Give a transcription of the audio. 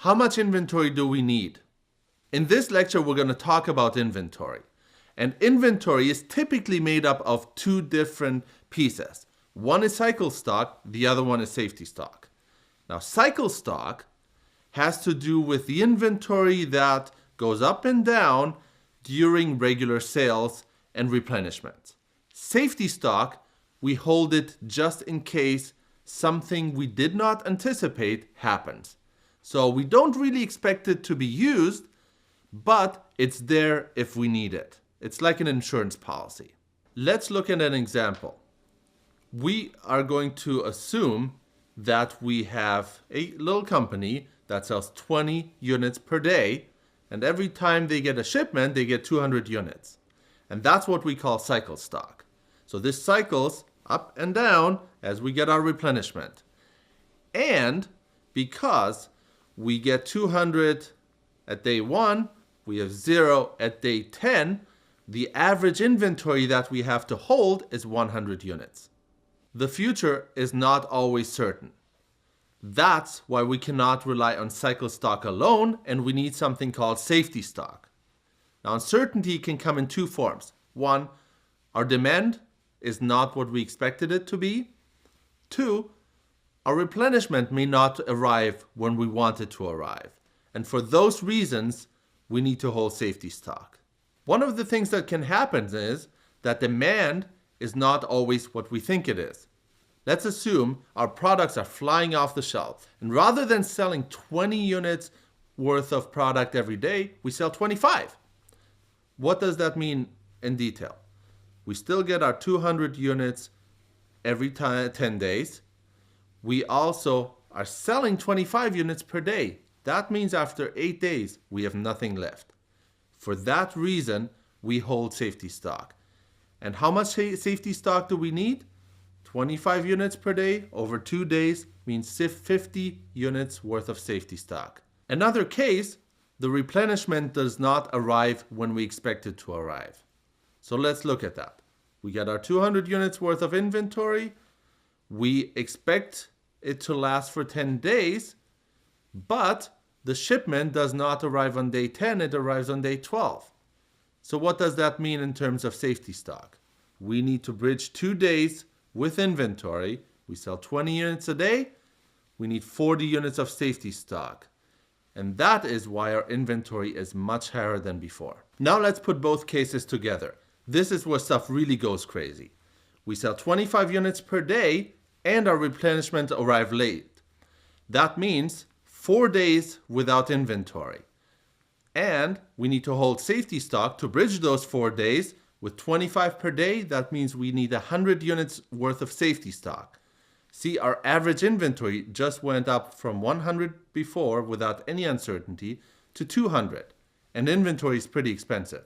How much inventory do we need? In this lecture, we're going to talk about inventory. And inventory is typically made up of two different pieces. One is cycle stock, the other one is safety stock. Now, cycle stock has to do with the inventory that goes up and down during regular sales and replenishment. Safety stock, we hold it just in case something we did not anticipate happens. So we don't really expect it to be used, but it's there if we need it. It's like an insurance policy. Let's look at an example. We are going to assume that we have a little company that sells 20 units per day, and every time they get a shipment, they get 200 units. And that's what we call cycle stock. So this cycles up and down as we get our replenishment. And because we get 200 at day 1, we have 0 at day 10, the average inventory that we have to hold is 100 units. The future is not always certain. That's why we cannot rely on cycle stock alone, and we need something called safety stock. Now, uncertainty can come in two forms. One, our demand is not what we expected it to be. Two, our replenishment may not arrive when we want it to arrive. And for those reasons, we need to hold safety stock. One of the things that can happen is that demand is not always what we think it is. Let's assume our products are flying off the shelf. And rather than selling 20 units worth of product every day, we sell 25. What does that mean in detail? We still get our 200 units every 10 days. We also are selling 25 units per day. That means after 8 days, we have nothing left. For that reason, we hold safety stock. And how much safety stock do we need? 25 units per day over 2 days means 50 units worth of safety stock. Another case, the replenishment does not arrive when we expect it to arrive. So let's look at that. We get our 200 units worth of inventory. We expect it to last for 10 days, but the shipment does not arrive on day 10, it arrives on day 12. So what does that mean in terms of safety stock? We need to bridge 2 days with inventory. We sell 20 units a day. We need 40 units of safety stock. And that is why our inventory is much higher than before. Now let's put both cases together. This is where stuff really goes crazy. We sell 25 units per day and our replenishment arrive late. That means 4 days without inventory. And we need to hold safety stock to bridge those 4 days. With 25 per day, that means we need 100 units worth of safety stock. See, our average inventory just went up from 100 before without any uncertainty to 200. And inventory is pretty expensive.